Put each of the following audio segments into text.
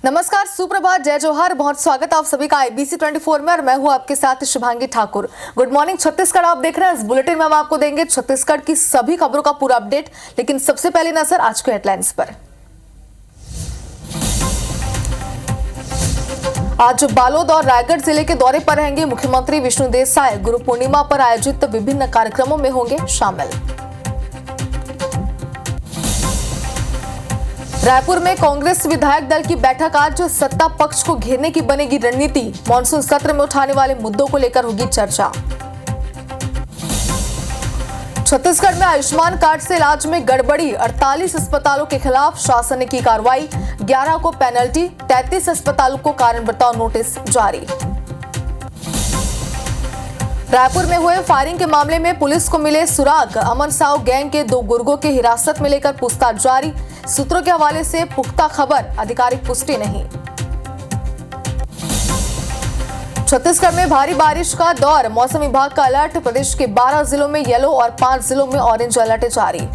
नमस्कार, सुप्रभात, जय जोहार। बहुत स्वागत आप सभी का IBC 24 में और मैं हूं आपके साथ शुभांगी ठाकुर। गुड मॉर्निंग छत्तीसगढ़ आप देख रहे हैं। इस बुलेटिन में हम आपको देंगे छत्तीसगढ़ की सभी खबरों का पूरा अपडेट, लेकिन सबसे पहले नजर आज के हेडलाइंस पर। आज बालोद और रायगढ़ जिले के दौरे पर रहेंगे मुख्यमंत्री विष्णुदेव साय। गुरु पूर्णिमा पर आयोजित विभिन्न कार्यक्रमों में होंगे शामिल। रायपुर में कांग्रेस विधायक दल की बैठक आज। सत्ता पक्ष को घेरने की बनेगी रणनीति। मॉनसून सत्र में उठाने वाले मुद्दों को लेकर होगी चर्चा। छत्तीसगढ़ में आयुष्मान कार्ड से इलाज में गड़बड़ी। 48 अस्पतालों के खिलाफ शासन ने की कार्रवाई। 11 को पेनल्टी, 33 अस्पतालों को कारण बताओ नोटिस जारी। रायपुर में हुए फायरिंग के मामले में पुलिस को मिले सुराग। अमन साव गैंग के 2 गुर्गों के हिरासत में लेकर पूछताछ जारी। सूत्रों के हवाले से पुख्ता खबर, आधिकारिक पुष्टि नहीं। छत्तीसगढ़ में भारी बारिश का दौर। मौसम विभाग का अलर्ट। प्रदेश के 12 जिलों में येलो और 5 जिलों में ऑरेंज अलर्ट जारी।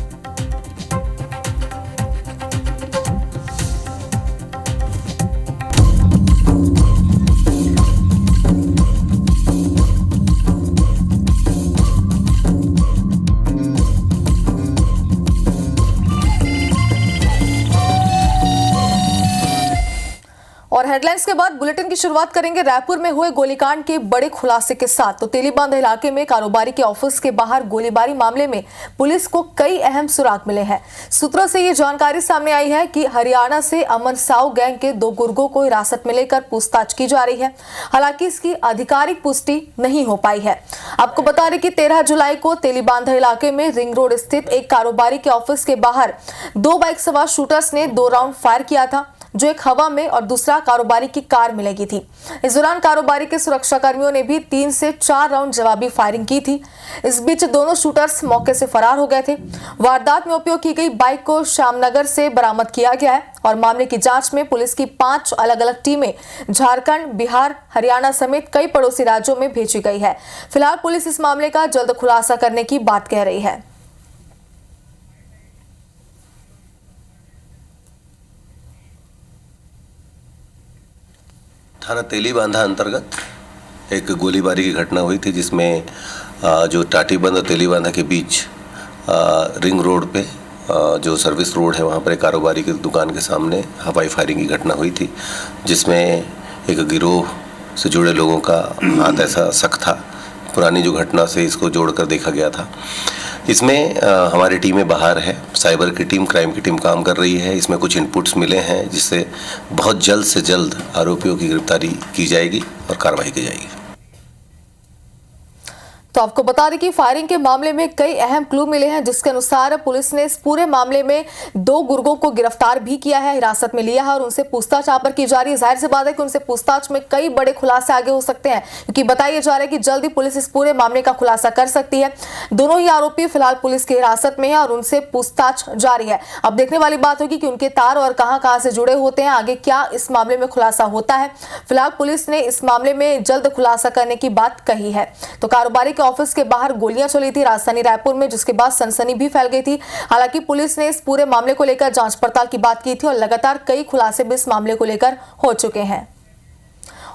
और हेडलाइंस के बाद बुलेटिन की शुरुआत करेंगे रायपुर में हुए गोलीकांड के बड़े खुलासे के साथ। तो तेलीबांध इलाके में कारोबारी के ऑफिस के बाहर गोलीबारी मामले में पुलिस को कई अहम सुराग मिले हैं। सूत्रों से ये जानकारी सामने आई है कि हरियाणा से अमन साव गैंग के 2 गुर्गों को हिरासत में लेकर पूछताछ की जा रही है। हालांकि इसकी आधिकारिक पुष्टि नहीं हो पाई है। आपको बता दें कि 13 जुलाई को तेलीबांध इलाके में रिंग रोड स्थित एक कारोबारी के ऑफिस के बाहर 2 बाइक सवार शूटर्स ने 2 राउंड फायर किया था, जो एक हवा में और दूसरा कारोबारी की कार में लगी थी। इस दौरान कारोबारी के सुरक्षा कर्मियों ने भी 3 से 4 राउंड जवाबी फायरिंग की थी। इस बीच दोनों शूटर्स मौके से फरार हो गए थे। वारदात में उपयोग की गई बाइक को श्यामनगर से बरामद किया गया है और मामले की जांच में पुलिस की 5 अलग-अलग टीमें झारखंड, बिहार, हरियाणा समेत कई पड़ोसी राज्यों में भेजी गई है। फिलहाल पुलिस इस मामले का जल्द खुलासा करने की बात कह रही है। थाना तेलीबांधा अंतर्गत एक गोलीबारी की घटना हुई थी, जिसमें जो टाटीबंध और तेलीबांधा के बीच रिंग रोड पे जो सर्विस रोड है, वहाँ पर एक कारोबारी की दुकान के सामने हवाई फायरिंग की घटना हुई थी, जिसमें एक गिरोह से जुड़े लोगों का हाथ ऐसा सख्त था। पुरानी जो घटना से इसको जोड़कर देखा गया था। इसमें हमारी टीमें बाहर है, साइबर की टीम, क्राइम की टीम काम कर रही है। इसमें कुछ इनपुट्स मिले हैं, जिससे बहुत जल्द से जल्द आरोपियों की गिरफ्तारी की जाएगी और कार्रवाई की जाएगी। तो आपको बता दें कि फायरिंग के मामले में कई अहम क्लू मिले हैं, जिसके अनुसार पुलिस ने इस पूरे मामले में 2 गुर्गों को गिरफ्तार भी किया है, हिरासत में लिया है और उनसे पूछताछ यहाँ पर की जा रही है। जाहिर सी बात है कि उनसे पूछताछ में कई बड़े खुलासे आगे हो सकते हैं, क्योंकि बताया जा रहा है कि जल्द ही पुलिस इस पूरे मामले का खुलासा कर सकती है। दोनों ही आरोपी फिलहाल पुलिस की हिरासत में है और उनसे पूछताछ जारी है। अब देखने वाली बात होगी कि उनके तार और कहां से जुड़े होते हैं, आगे क्या इस मामले में खुलासा होता है। फिलहाल पुलिस ने इस मामले में जल्द खुलासा करने की बात कही है। तो कारोबारी के ऑफिस के बाहर गोलियां चली थी राजधानी रायपुर में, जिसके बाद सनसनी भी फैल गई थी। हालांकि पुलिस ने इस पूरे मामले को लेकर जांच पड़ताल की बात की थी और लगातार कई खुलासे भी इस मामले को लेकर हो चुके हैं।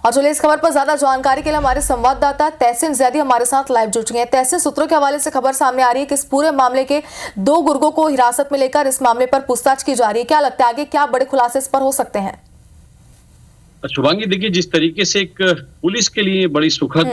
और चलिए इस खबर पर ज्यादा जानकारी के लिए हमारे संवाददाता तहसीन जैदी हमारे साथ लाइव जुड़ चुके हैं। तहसीन, सूत्रों के हवाले से खबर सामने आ रही है कि इस पूरे मामले के 2 गुर्गों को हिरासत में लेकर इस मामले पर पूछताछ की जा रही है। क्या लगता है आगे क्या बड़े खुलासे इस पर हो सकते हैं? शुभांगी, देखिए, जिस तरीके से एक पुलिस के लिए बड़ी सुखद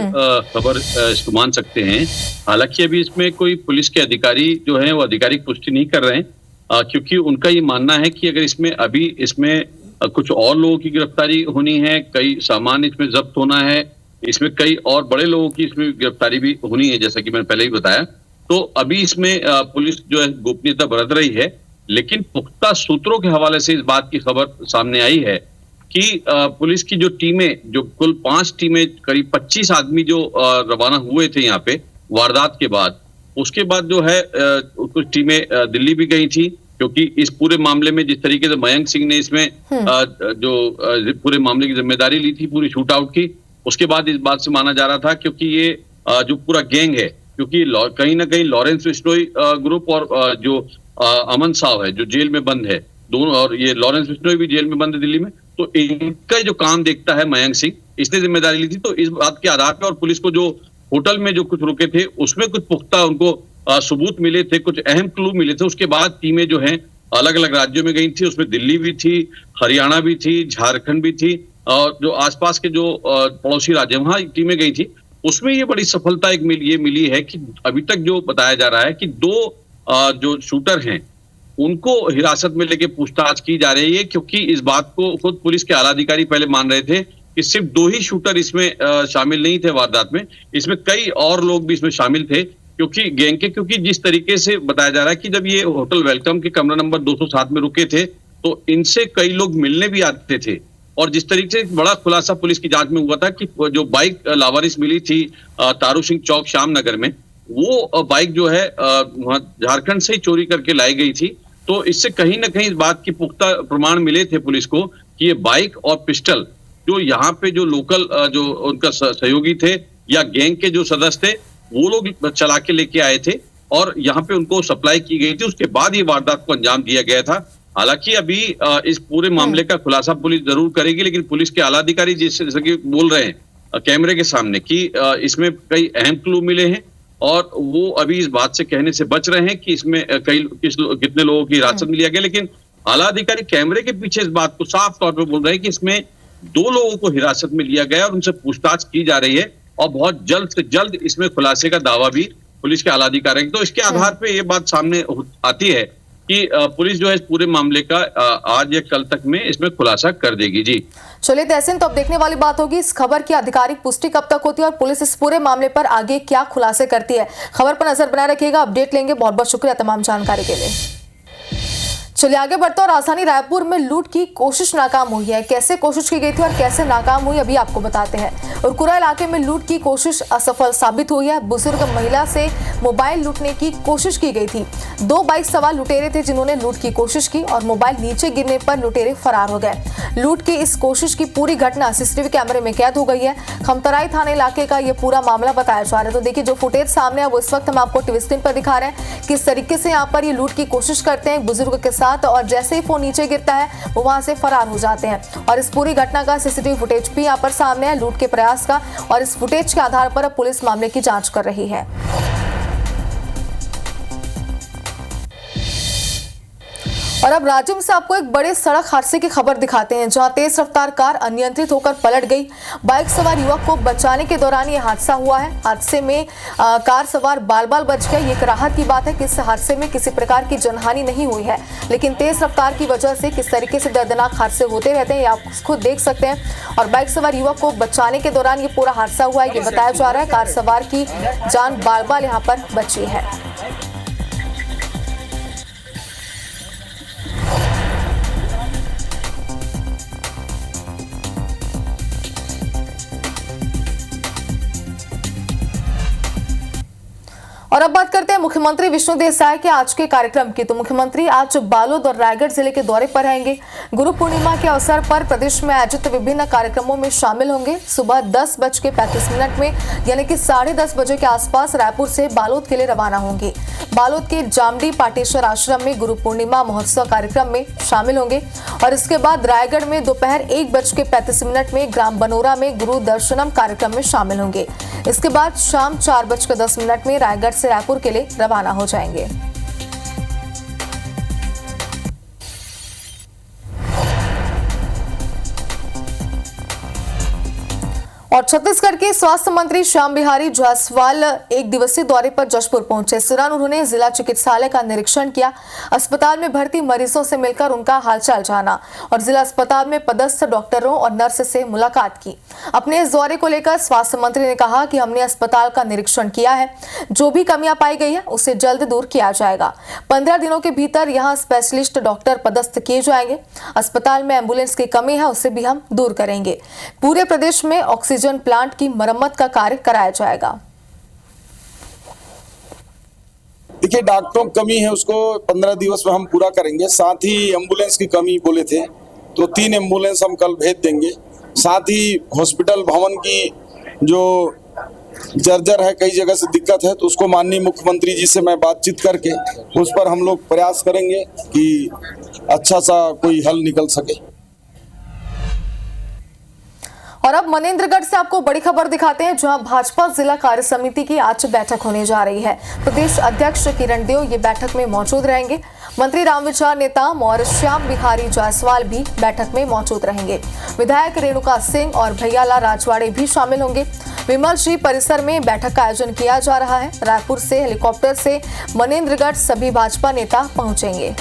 खबर इसको मान सकते हैं। हालांकि अभी इसमें कोई पुलिस के अधिकारी जो हैं वो आधिकारिक पुष्टि नहीं कर रहे हैं, क्योंकि उनका ये मानना है कि अगर इसमें कुछ और लोगों की गिरफ्तारी होनी है, कई सामान इसमें जब्त होना है, इसमें कई और बड़े लोगों की इसमें गिरफ्तारी भी होनी है, जैसा कि मैंने पहले ही बताया। तो अभी इसमें पुलिस जो है गोपनीयता बरत रही है, लेकिन पुख्ता सूत्रों के हवाले से इस बात की खबर सामने आई है कि पुलिस की जो टीमें, जो कुल 5 टीमें, करीब 25 आदमी जो रवाना हुए थे यहाँ पे वारदात के बाद, उसके बाद जो है कुछ टीमें दिल्ली भी गई थी, क्योंकि इस पूरे मामले में जिस तरीके से मयंक सिंह ने इसमें जो पूरे मामले की जिम्मेदारी ली थी, पूरी शूट आउट की, उसके बाद इस बात से माना जा रहा था, क्योंकि ये जो पूरा गैंग है, क्योंकि कहीं ना कहीं लॉरेंस बिश्नोई ग्रुप और जो अमन साव है जो जेल में बंद है, दोनों, और ये लॉरेंस बिश्नोई भी जेल में बंद है दिल्ली में, तो इनका जो काम देखता है मयंक सिंह, इसने जिम्मेदारी ली थी। तो इस बात के आधार पर और पुलिस को जो होटल में जो कुछ रुके थे उसमें कुछ पुख्ता उनको सबूत मिले थे, कुछ अहम क्लू मिले थे। उसके बाद टीमें जो हैं अलग अलग राज्यों में गई थी, उसमें दिल्ली भी थी, हरियाणा भी थी, झारखंड भी थी और जो आसपास के जो पड़ोसी राज्य वहां टीमें गई थी। उसमें ये बड़ी सफलता एक मिली है कि अभी तक जो बताया जा रहा है कि 2 जो शूटर हैं उनको हिरासत में लेके पूछताछ की जा रही है, क्योंकि इस बात को खुद पुलिस के आला अधिकारी पहले मान रहे थे कि सिर्फ 2 ही शूटर इसमें शामिल नहीं थे वारदात में, इसमें कई और लोग भी इसमें शामिल थे। क्योंकि जिस तरीके से बताया जा रहा है कि जब ये होटल वेलकम के कमरा नंबर 207 में रुके थे तो इनसे कई लोग मिलने भी आते थे। और जिस तरीके से बड़ा खुलासा पुलिस की जांच में हुआ था कि जो बाइक लावारिस मिली थी तारू सिंह चौक श्यामनगर में, वो बाइक जो है झारखंड से ही चोरी करके लाई गई थी। तो इससे कहीं ना कहीं इस बात की पुख्ता प्रमाण मिले थे पुलिस को कि ये बाइक और पिस्टल जो यहाँ पे जो लोकल जो उनका सहयोगी थे या गैंग के जो सदस्य थे वो लोग चला के लेके आए थे और यहाँ पे उनको सप्लाई की गई थी। उसके बाद ये वारदात को अंजाम दिया गया था। हालांकि अभी इस पूरे मामले का खुलासा पुलिस जरूर करेगी, लेकिन पुलिस के आला अधिकारी जैसे कि बोल रहे हैं कैमरे के सामने कि इसमें कई अहम क्लू मिले हैं और वो अभी इस बात से कहने से बच रहे हैं कि इसमें कितने लोगों की हिरासत में लिया गया। लेकिन आला अधिकारी कैमरे के पीछे इस बात को साफ तौर पर बोल रहे हैं कि इसमें 2 लोगों को हिरासत में लिया गया और उनसे पूछताछ की जा रही है और बहुत जल्द से जल्द इसमें खुलासे का दावा भी पुलिस के आला अधिकारी। तो इसके आधार पे ये बात सामने आती है कि पुलिस जो है इस पूरे मामले का आज या कल तक में इसमें खुलासा कर देगी। जी चलिए तहसीन, तो अब देखने वाली बात होगी इस खबर की आधिकारिक पुष्टि कब तक होती है और पुलिस इस पूरे मामले पर आगे क्या खुलासे करती है। खबर पर नजर बनाए रखिएगा, अपडेट लेंगे। बहुत बहुत शुक्रिया तमाम जानकारी के लिए। चलिए आगे बढ़ते हैं। राजधानी रायपुर में लूट की कोशिश नाकाम हुई है। कैसे कोशिश की गई थी और कैसे नाकाम हुई अभी आपको बताते हैं। उरकुरा इलाके में लूट की कोशिश असफल साबित हुई है। बुजुर्ग महिला से मोबाइल लूटने की कोशिश की गई थी। 2 बाइक सवार लुटेरे थे जिन्होंने लूट की कोशिश की और मोबाइल नीचे गिरने पर लुटेरे फरार हो गए। लूट की इस कोशिश की पूरी घटना सीसीटीवी कैमरे में कैद हो गई है। खमतराई थाना इलाके का ये पूरा मामला बताया जा रहा है। तो देखिए जो फुटेज सामने है वो इस वक्त हम आपको टीवी स्क्रीन पर दिखा रहे हैं, किस तरीके से यहाँ पर ये लूट की कोशिश करते हैं बुजुर्ग के साथ और जैसे ही फोन नीचे गिरता है वो वहां से फरार हो जाते हैं। और इस पूरी घटना का सीसीटीवी फुटेज भी यहाँ पर सामने है, लूट के प्रयास का, और इस फुटेज के आधार पर अब पुलिस मामले की जांच कर रही है। और अब राज्य में से आपको एक बड़े सड़क हादसे की खबर दिखाते हैं, जहां तेज रफ्तार कार अनियंत्रित होकर पलट गई। बाइक सवार युवक को बचाने के दौरान यह हादसा हुआ है। हादसे में कार सवार बाल बाल बच गए। ये एक राहत की बात है कि इस हादसे में किसी प्रकार की जनहानि नहीं हुई है, लेकिन तेज रफ्तार की वजह से किस तरीके से दर्दनाक हादसे होते रहते हैं ये आप खुद देख सकते हैं। और बाइक सवार युवक को बचाने के दौरान ये पूरा हादसा हुआ है, ये बताया जा रहा है। कार सवार की जान बाल बाल यहाँ पर बची है। और अब बात करते हैं मुख्यमंत्री विष्णुदेव साय के आज के कार्यक्रम की। तो मुख्यमंत्री आज बालोद और रायगढ़ जिले के दौरे पर रहेंगे। गुरु पूर्णिमा के अवसर पर प्रदेश में आयोजित विभिन्न कार्यक्रमों में शामिल होंगे। सुबह 10:35 में यानी कि 10:30 बजे के आसपास रायपुर से बालोद के लिए रवाना होंगे। बालोद के जामडी पाटेश्वर आश्रम में गुरु पूर्णिमा महोत्सव कार्यक्रम में शामिल होंगे और इसके बाद रायगढ़ में दोपहर 1:35 में ग्राम बनोरा में गुरु दर्शनम कार्यक्रम में शामिल होंगे। इसके बाद शाम 4:10 में रायगढ़ से रायपुर के लिए रवाना हो जाएंगे। और छत्तीसगढ़ के स्वास्थ्य मंत्री श्याम बिहारी जायसवाल 1 दिवसीय दौरे पर जशपुर पहुंचे। इस दौरान उन्होंने जिला चिकित्सालय का निरीक्षण किया, अस्पताल में भर्ती मरीजों से मिलकर उनका हालचाल जाना और जिला अस्पताल में पदस्थ डॉक्टरों और नर्स से मुलाकात की। अपने इस दौरे को लेकर स्वास्थ्य मंत्री ने कहा कि हमने अस्पताल का निरीक्षण किया है, जो भी कमियां पाई गई है उसे जल्द दूर किया जाएगा। 15 दिनों के भीतर यहाँ स्पेशलिस्ट डॉक्टर पदस्थ किए जाएंगे। अस्पताल में एम्बुलेंस की कमी है, उसे भी हम दूर करेंगे। पूरे प्रदेश में ऑक्सीजन प्लांट की मरम्मत का कार्य कराया जाएगा। देखिए डॉक्टरों की कमी है, उसको 15 दिवस में हम पूरा करेंगे। साथ ही एम्बुलेंस की कमी बोले थे तो 3 एम्बुलेंस हम कल भेज देंगे। साथ ही हॉस्पिटल भवन की जो जर्जर है, कई जगह से दिक्कत है, तो उसको माननीय मुख्यमंत्री जी से मैं बातचीत करके उस पर हम लोग प्रयास करेंगे कि अच्छा सा कोई हल निकल सके। और अब मनेंद्रगढ़ से आपको बड़ी खबर दिखाते हैं, जहां भाजपा जिला कार्य समिति की आज बैठक होने जा रही है। प्रदेश अध्यक्ष किरण देव ये बैठक में मौजूद रहेंगे। मंत्री रामविचार नेताम और श्याम बिहारी जायसवाल भी बैठक में मौजूद रहेंगे। विधायक रेणुका सिंह और भैयालाल राजवाड़े भी शामिल होंगे। विमल जी परिसर में बैठक का आयोजन किया जा रहा है। रायपुर से हेलीकॉप्टर से मनेंद्रगढ़ सभी भाजपा नेता पहुंचेंगे।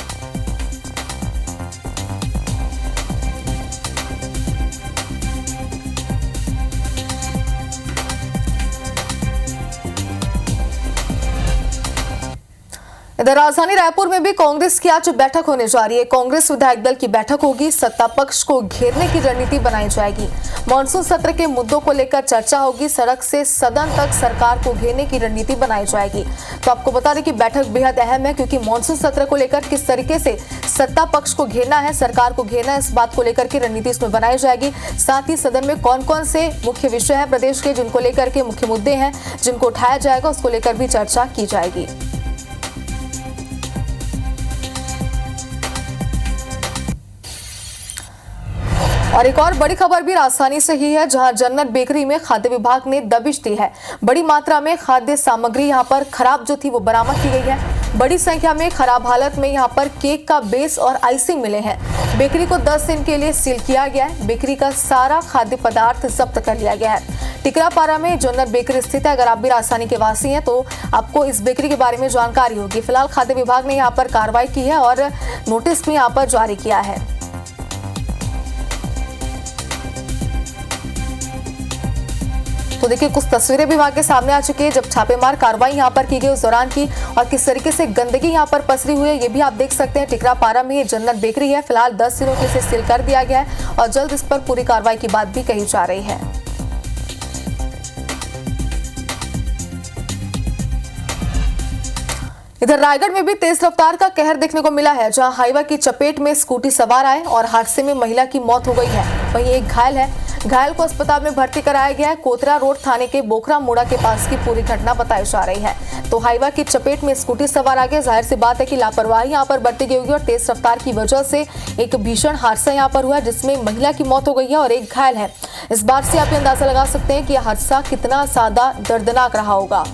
इधर राजधानी रायपुर में भी कांग्रेस की आज बैठक होने जा रही है। कांग्रेस विधायक दल की बैठक होगी। सत्ता पक्ष को घेरने की रणनीति बनाई जाएगी। मानसून सत्र के मुद्दों को लेकर चर्चा होगी। सड़क से सदन तक सरकार को घेरने की रणनीति बनाई जाएगी। तो आपको बता दें कि बैठक बेहद अहम है, क्योंकि मानसून सत्र को लेकर किस तरीके से सत्ता पक्ष को घेरना है, सरकार को घेरना है, इस बात को लेकर की रणनीति इसमें बनाई जाएगी। साथ ही सदन में कौन कौन से मुख्य विषय है प्रदेश के, जिनको लेकर के मुख्य मुद्दे हैं, जिनको उठाया जाएगा, उसको लेकर भी चर्चा की जाएगी। और एक और बड़ी खबर भी राजधानी से ही है, जहां जन्नत बेकरी में खाद्य विभाग ने दबिश दी है। बड़ी मात्रा में खाद्य सामग्री यहां पर खराब जो थी वो बरामद की गई है। बड़ी संख्या में खराब हालत में यहां पर केक का बेस और आइसिंग मिले हैं। बेकरी को 10 दिन के लिए सील किया गया है। बेकरी का सारा खाद्य पदार्थ जब्त कर लिया गया है। टिकरापारा में जन्नत बेकरी स्थित है। अगर आप भी राजधानी के वासी हैं तो आपको इस बेकरी के बारे में जानकारी होगी। फिलहाल खाद्य विभाग ने यहाँ पर कार्रवाई की है और नोटिस भी यहाँ पर जारी किया है। तो देखिए, कुछ तस्वीरें भी वहां के सामने आ चुकी है जब छापेमार कार्रवाई यहां पर की गई उस दौरान की, और किस तरीके से गंदगी यहां पर पसरी हुई है ये भी आप देख सकते हैं। टिकरापारा में ये जन्नत बेकरी है। फिलहाल 10 दिनों के लिए सील कर दिया गया है और जल्द इस पर पूरी कार्रवाई की बात भी कही जा रही है। इधर रायगढ़ में भी तेज रफ्तार का कहर देखने को मिला है, जहां हाईवा की चपेट में स्कूटी सवार आए और हादसे में महिला की मौत हो गई है। वहीं एक घायल है। घायल को अस्पताल में भर्ती कराया गया है। कोतरा रोड थाने के बोखरा मोड़ा के पास की पूरी घटना बताई जा रही है। तो हाईवा की चपेट में स्कूटी सवार आ गया। जाहिर सी बात है कि लापरवाही यहाँ पर बरती गई होगी और तेज रफ्तार की वजह से एक भीषण हादसा यहाँ पर हुआ है, जिसमें महिला की मौत हो गई है और एक घायल है। इस बात से आप अंदाजा लगा सकते हैं कि यह हादसा कितना ज्यादा दर्दनाक रहा होगा।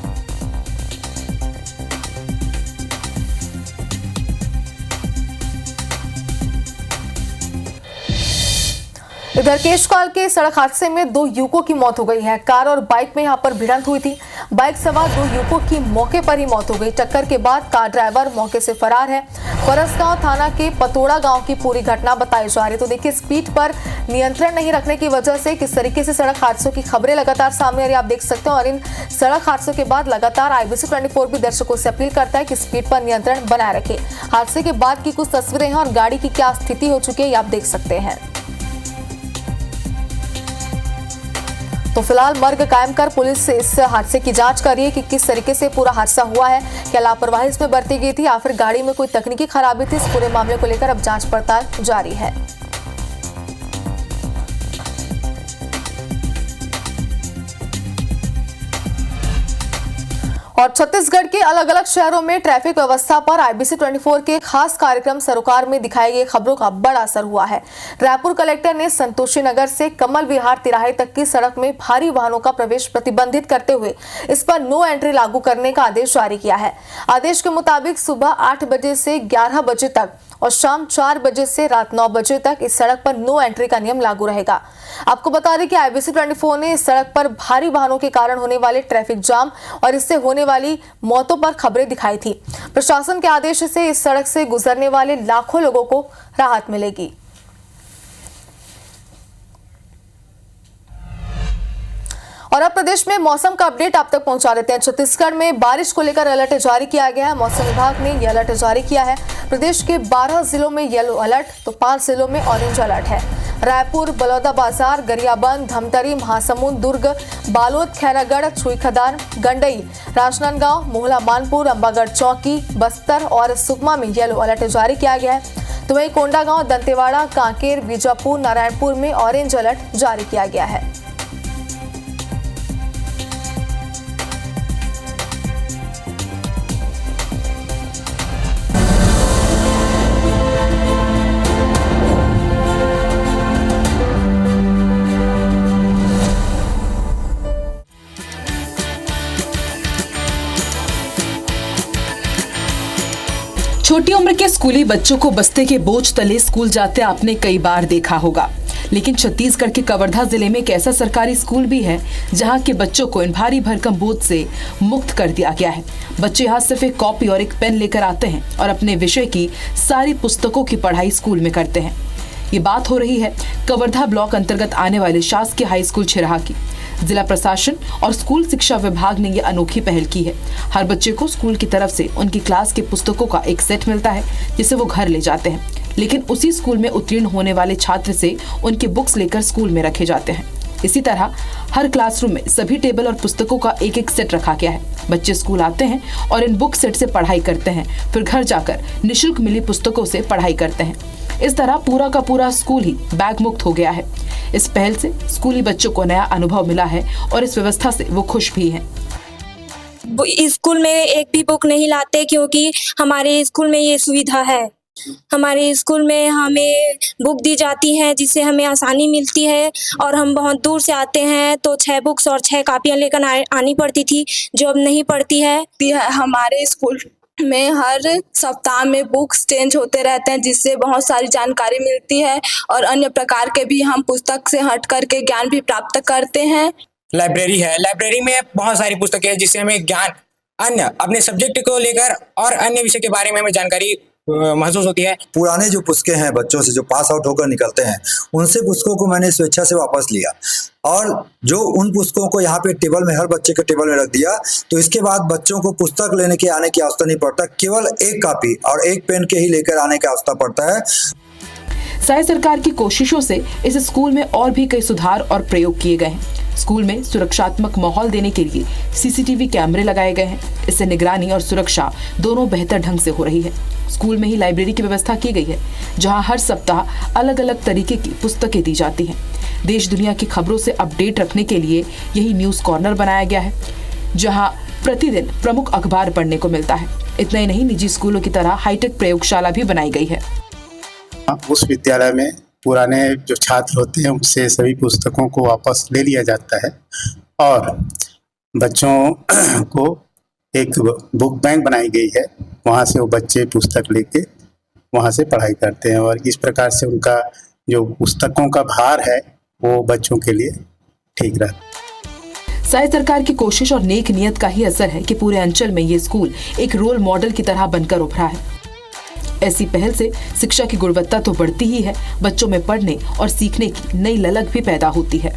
इधर केशकाल के सड़क हादसे में 2 युवकों की मौत हो गई है। कार और बाइक में यहां पर भिड़ंत हुई थी। बाइक सवार 2 युवकों की मौके पर ही मौत हो गई। टक्कर के बाद कार ड्राइवर मौके से फरार है। फरसगांव थाना के पतोड़ा गांव की पूरी घटना बताई जा रही है। तो देखिए, स्पीड पर नियंत्रण नहीं रखने की वजह से किस तरीके से सड़क हादसों की खबरें लगातार सामने आ रही है, आप देख सकते हैं। और इन सड़क हादसों के बाद लगातार IBC 24 भी दर्शकों से अपील करता है कि स्पीड पर नियंत्रण बनाए रखें। हादसे के बाद की कुछ तस्वीरें हैं और गाड़ी की क्या स्थिति हो चुकी है ये आप देख सकते हैं। तो फिलहाल मर्ग कायम कर पुलिस इस हादसे की जांच कर रही है कि किस तरीके से पूरा हादसा हुआ है, क्या लापरवाही इसमें बरती गई थी या फिर गाड़ी में कोई तकनीकी खराबी थी। इस पूरे मामले को लेकर अब जांच पड़ताल जारी है। और छत्तीसगढ़ के अलग अलग शहरों में ट्रैफिक व्यवस्था पर IBC 24 के खास कार्यक्रम सरोकार में दिखाई गई खबरों का बड़ा असर हुआ है। रायपुर कलेक्टर ने संतोषी नगर से कमल विहार तिराहे तक की सड़क में भारी वाहनों का प्रवेश प्रतिबंधित करते हुए इस पर नो एंट्री लागू करने का आदेश जारी किया है। आदेश के मुताबिक सुबह 8 बजे से 11 बजे तक और शाम 4 बजे से रात 9 बजे तक इस सड़क पर नो एंट्री का नियम लागू रहेगा। आपको बता दें कि IBC 24 ने इस सड़क पर भारी वाहनों के कारण होने वाले ट्रैफिक जाम और इससे होने वाली मौतों पर खबरें दिखाई थी। प्रशासन के आदेश से इस सड़क से गुजरने वाले लाखों लोगों को राहत मिलेगी। और अब प्रदेश में मौसम का अपडेट आप तक पहुंचा देते हैं। छत्तीसगढ़ में बारिश को लेकर अलर्ट जारी किया गया है। मौसम विभाग ने यह अलर्ट जारी किया है। प्रदेश के 12 जिलों में येलो अलर्ट तो 5 जिलों में ऑरेंज अलर्ट है। रायपुर, बलौदाबाजार, गरियाबंद, धमतरी, महासमुंद, दुर्ग, बालोद, खैरागढ़, छुईखदान, गंडई, राजनांदगांव, मोहला मानपुर, अंबागढ़ चौकी, बस्तर और सुकमा में येलो अलर्ट जारी किया गया है। तो वहीं कोंडागांव, दंतेवाड़ा, कांकेर, बीजापुर, नारायणपुर में ऑरेंज अलर्ट जारी किया गया है। छोटी उम्र के स्कूली बच्चों को बस्ते के बोझ तले स्कूल जाते आपने कई बार देखा होगा, लेकिन छत्तीसगढ़ के कवर्धा जिले में एक ऐसा सरकारी स्कूल भी है जहां के बच्चों को इन भारी भरकम बोझ से मुक्त कर दिया गया है। बच्चे यहाँ सिर्फ एक कॉपी और एक पेन लेकर आते हैं और अपने विषय की सारी पुस्तकों की पढ़ाई स्कूल में करते हैं। ये बात हो रही है कवर्धा ब्लॉक अंतर्गत आने वाले शासकीय हाई स्कूल छिराहा की। जिला प्रशासन और स्कूल शिक्षा विभाग ने ये अनोखी पहल की है। हर बच्चे को स्कूल की तरफ से उनकी क्लास के पुस्तकों का एक सेट मिलता है जिसे वो घर ले जाते हैं, लेकिन उसी स्कूल में उत्तीर्ण होने वाले छात्र से उनके बुक्स लेकर स्कूल में रखे जाते हैं। इसी तरह हर क्लासरूम में सभी टेबल और पुस्तकों का एक एक सेट रखा गया है। बच्चे स्कूल आते हैं और इन बुक सेट से पढ़ाई करते हैं, फिर घर जाकर निःशुल्क मिली पुस्तकों से पढ़ाई करते हैं। इस तरह पूरा का पूरा स्कूल ही बैग मुक्त हो गया है। इस पहल से स्कूली बच्चों को नया अनुभव मिला है और इस व्यवस्था से वो खुश भी हैं। स्कूल में एक भी बुक नहीं लाते क्योंकि हमारे स्कूल में ये सुविधा है। हमारे स्कूल में हमें बुक दी जाती है जिससे हमें आसानी मिलती है, और हम बहुत दूर से आते हैं तो 6 बुक्स और 6 कापियाँ लेकर आनी पड़ती थी जो अब नहीं पड़ती है। हमारे स्कूल में हर सप्ताह में बुक्स चेंज होते रहते हैं जिससे बहुत सारी जानकारी मिलती है और अन्य प्रकार के भी हम पुस्तक से हट करके ज्ञान भी प्राप्त करते हैं। लाइब्रेरी है, लाइब्रेरी में बहुत सारी पुस्तकें हैं जिससे हमें ज्ञान अन्य अपने सब्जेक्ट को लेकर और अन्य विषय के बारे में हमें जानकारी महसूस होती है। पुराने जो पुस्तकें हैं बच्चों से जो पास आउट होकर निकलते हैं उनसे पुस्तकों को मैंने स्वेच्छा से वापस लिया और जो उन पुस्तकों को यहाँ पे टेबल में हर बच्चे के टेबल में रख दिया, तो इसके बाद बच्चों को पुस्तक लेने के आने की आवश्यकता नहीं पड़ता, केवल एक कॉपी और एक पेन के ही लेकर आने की आवश्यकता पड़ता है। राज्य सरकार की कोशिशों से इस स्कूल में और भी कई सुधार और प्रयोग किए गए हैं। स्कूल में सुरक्षात्मक माहौल देने के लिए सीसीटीवी कैमरे लगाए गए हैं। इससे निगरानी और सुरक्षा दोनों बेहतर ढंग से हो रही है। स्कूल में ही लाइब्रेरी की व्यवस्था की गई है जहां हर सप्ताह अलग अलग तरीके की पुस्तकें दी जाती हैं। देश दुनिया की खबरों से अपडेट रखने के लिए यही न्यूज कॉर्नर बनाया गया है जहां प्रतिदिन प्रमुख अखबार पढ़ने को मिलता है। इतना ही नहीं, निजी स्कूलों की तरह हाईटेक प्रयोगशाला भी बनाई गई है। उस विद्यालय में पुराने जो छात्र होते हैं उनसे सभी पुस्तकों को वापस ले लिया जाता है और बच्चों को एक बुक बैंक बनाई गई है, वहाँ से वो बच्चे पुस्तक लेके वहाँ से पढ़ाई करते हैं और इस प्रकार से उनका जो पुस्तकों का भार है वो बच्चों के लिए ठीक रहता है। राज्य सरकार की कोशिश और नेक नियत का ही असर है कि पूरे अंचल में ये स्कूल एक रोल मॉडल की तरह बनकर उभरा है। ऐसी पहल से शिक्षा की गुणवत्ता तो बढ़ती ही है, बच्चों में पढ़ने और सीखने की नई ललक भी पैदा होती है।